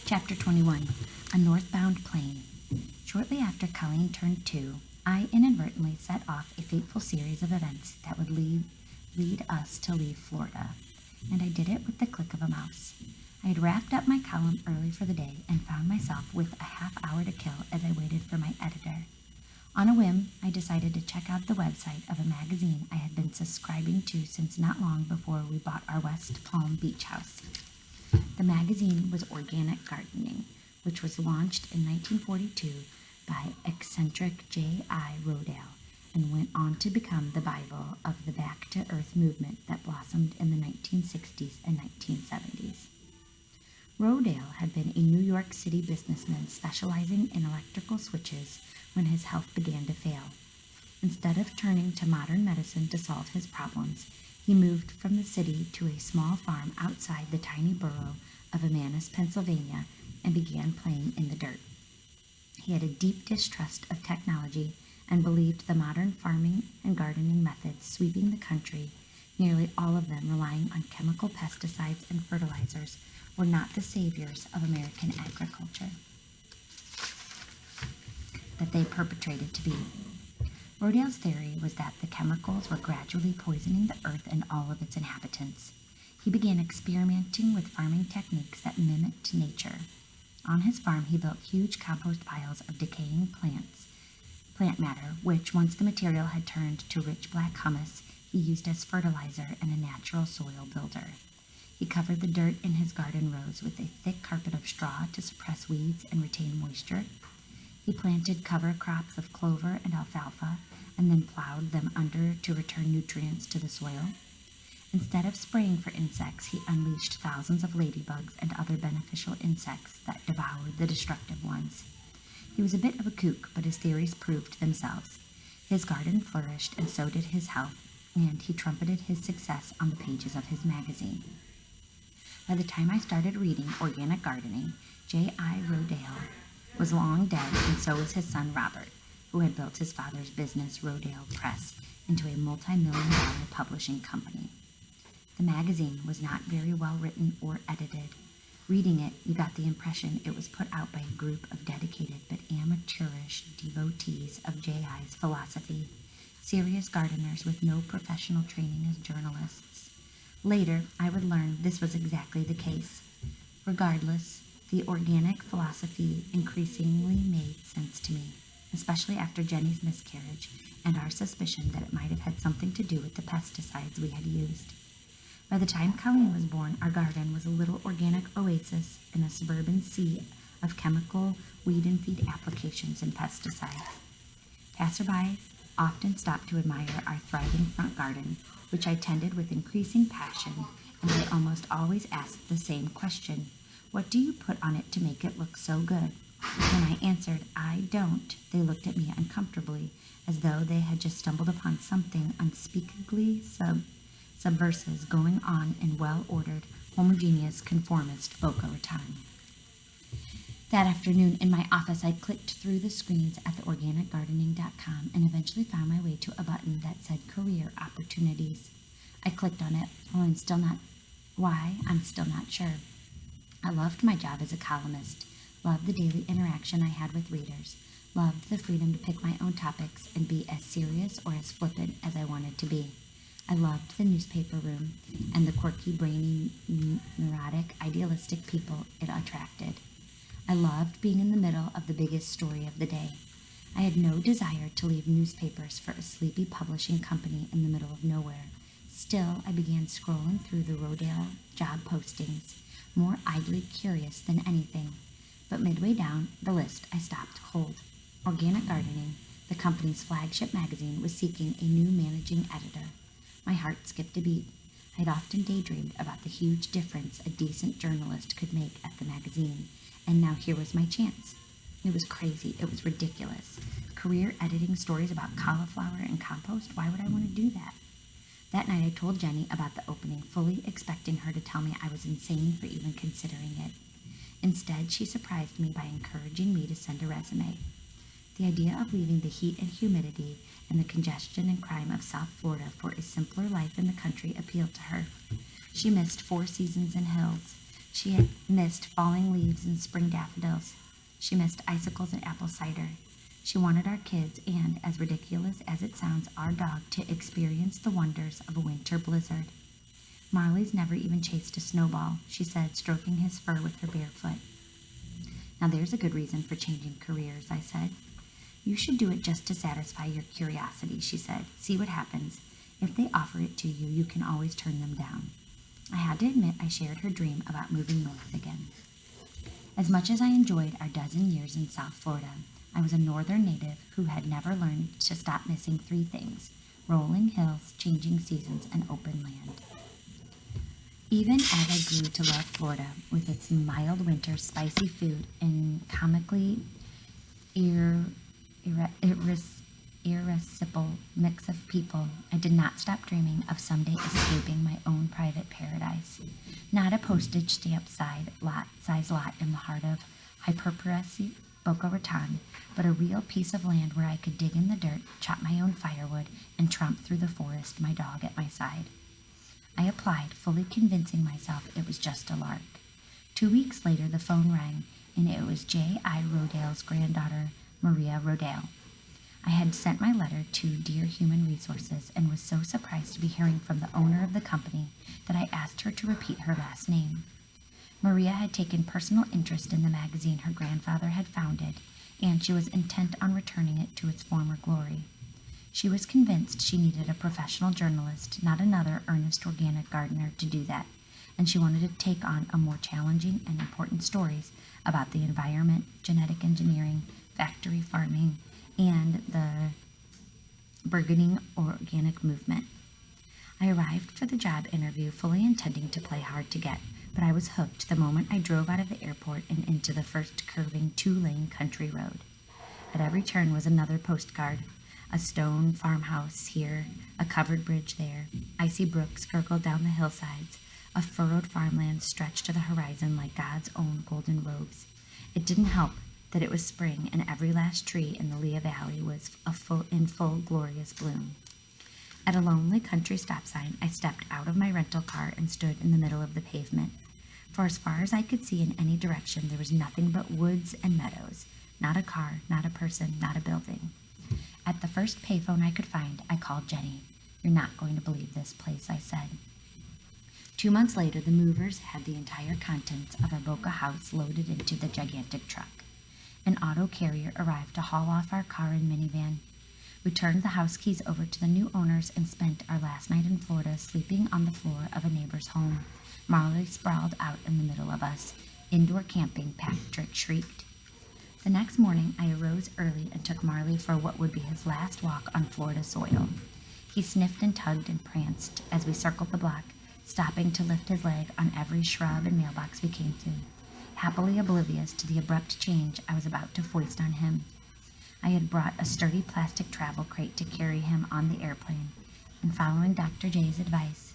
Chapter 21, A Northbound Plane. Shortly after Colleen turned 2, I inadvertently set off a fateful series of events that would lead us to leave Florida, and I did it with the click of a mouse. I had wrapped up my column early for the day and found myself with a half hour to kill as I waited for my editor. On a whim, I decided to check out the website of a magazine I had been subscribing to since not long before we bought our West Palm Beach house. The magazine was Organic Gardening, which was launched in 1942 by eccentric J.I. Rodale and went on to become the Bible of the Back to Earth movement that blossomed in the 1960s and 1970s. Rodale had been a New York City businessman specializing in electrical switches when his health began to fail. Instead of turning to modern medicine to solve his problems, he moved from the city to a small farm outside the tiny borough of Emmaus, Pennsylvania, and began playing in the dirt. He had a deep distrust of technology and believed the modern farming and gardening methods sweeping the country, nearly all of them relying on chemical pesticides and fertilizers, were not the saviors of American agriculture that they perpetrated to be. Rodale's theory was that the chemicals were gradually poisoning the earth and all of its inhabitants. He began experimenting with farming techniques that mimicked nature. On his farm, he built huge compost piles of decaying plant matter, which, once the material had turned to rich black humus, he used as fertilizer and a natural soil builder. He covered the dirt in his garden rows with a thick carpet of straw to suppress weeds and retain moisture. He planted cover crops of clover and alfalfa and then plowed them under to return nutrients to the soil. Instead of spraying for insects, he unleashed thousands of ladybugs and other beneficial insects that devoured the destructive ones. He was a bit of a kook, but his theories proved themselves. His garden flourished, and so did his health, and he trumpeted his success on the pages of his magazine. By the time I started reading Organic Gardening, J.I. Rodale was long dead, and so was his son Robert, who had built his father's business, Rodale Press, into a multi-million-dollar publishing company. The magazine was not very well written or edited. Reading it, you got the impression it was put out by a group of dedicated but amateurish devotees of J.I.'s philosophy, serious gardeners with no professional training as journalists. Later, I would learn this was exactly the case. Regardless, the organic philosophy increasingly made sense to me, especially after Jenny's miscarriage and our suspicion that it might have had something to do with the pesticides we had used. By the time Colleen was born, our garden was a little organic oasis in a suburban sea of chemical weed and feed applications and pesticides. Passersby often stopped to admire our thriving front garden, which I tended with increasing passion, and I almost always asked the same question: "What do you put on it to make it look so good?" When I answered, "I don't," they looked at me uncomfortably, as though they had just stumbled upon something unspeakably subversive going on in well-ordered, homogeneous, conformist Boca Raton. That afternoon in my office, I clicked through the screens at theorganicgardening.com and eventually found my way to a button that said Career Opportunities. I clicked on it. I'm still not sure. I loved my job as a columnist, loved the daily interaction I had with readers, loved the freedom to pick my own topics and be as serious or as flippant as I wanted to be. I loved the newspaper room and the quirky, brainy, neurotic, idealistic people it attracted. I loved being in the middle of the biggest story of the day. I had no desire to leave newspapers for a sleepy publishing company in the middle of nowhere. Still, I began scrolling through the Rodale job postings, more idly curious than anything. But midway down the list, I stopped cold. Organic Gardening, the company's flagship magazine, was seeking a new managing editor. My heart skipped a beat. I'd often daydreamed about the huge difference a decent journalist could make at the magazine, and now here was my chance. It was crazy. It was ridiculous. Career editing stories about cauliflower and compost? Why would I want to do that? That night I told Jenny about the opening, fully expecting her to tell me I was insane for even considering it. Instead, she surprised me by encouraging me to send a resume. The idea of leaving the heat and humidity and the congestion and crime of South Florida for a simpler life in the country appealed to her. She missed 4 seasons in hills. She had missed falling leaves and spring daffodils. She missed icicles and apple cider. She wanted our kids and, as ridiculous as it sounds, our dog to experience the wonders of a winter blizzard. Marley's never even chased a snowball, she said, stroking his fur with her bare foot. Now there's a good reason for changing careers, I said. You should do it just to satisfy your curiosity, she said. See what happens. If they offer it to you, you can always turn them down. I had to admit I shared her dream about moving north again. As much as I enjoyed our dozen years in South Florida, I was a northern native who had never learned to stop missing three things: rolling hills, changing seasons, and open land. Even as I grew to love Florida, with its mild winter, spicy food, and comically irascible mix of people, I did not stop dreaming of someday escaping my own private paradise. Not a postage stamp size lot in the heart of Hyperpressy Boca Raton, but a real piece of land where I could dig in the dirt, chop my own firewood, and tromp through the forest, my dog at my side. I applied, fully convincing myself it was just a lark. 2 weeks later, the phone rang, and it was J.I. Rodale's granddaughter, Maria Rodale. I had sent my letter to Dear Human Resources and was so surprised to be hearing from the owner of the company that I asked her to repeat her last name. Maria had taken personal interest in the magazine her grandfather had founded, and she was intent on returning it to its former glory. She was convinced she needed a professional journalist, not another earnest organic gardener, to do that, and she wanted to take on a more challenging and important stories about the environment, genetic engineering, factory farming, and the burgeoning organic movement. I arrived for the job interview fully intending to play hard to get, but I was hooked the moment I drove out of the airport and into the first curving 2-lane country road. At every turn was another postcard. A stone farmhouse here, a covered bridge there, icy brooks gurgled down the hillsides, a furrowed farmland stretched to the horizon like God's own golden robes. It didn't help that it was spring and every last tree in the Lea Valley was in full glorious bloom. At a lonely country stop sign, I stepped out of my rental car and stood in the middle of the pavement. For as far as I could see in any direction, there was nothing but woods and meadows. Not a car, not a person, not a building. At the first payphone I could find, I called Jenny. You're not going to believe this place, I said. 2 months later, the movers had the entire contents of our Boca house loaded into the gigantic truck. An auto carrier arrived to haul off our car and minivan. We turned the house keys over to the new owners and spent our last night in Florida sleeping on the floor of a neighbor's home. Marley sprawled out in the middle of us. Indoor camping, Patrick shrieked. The next morning, I arose early and took Marley for what would be his last walk on Florida soil. He sniffed and tugged and pranced as we circled the block, stopping to lift his leg on every shrub and mailbox we came to, happily oblivious to the abrupt change I was about to foist on him. I had brought a sturdy plastic travel crate to carry him on the airplane, and following Dr. J's advice,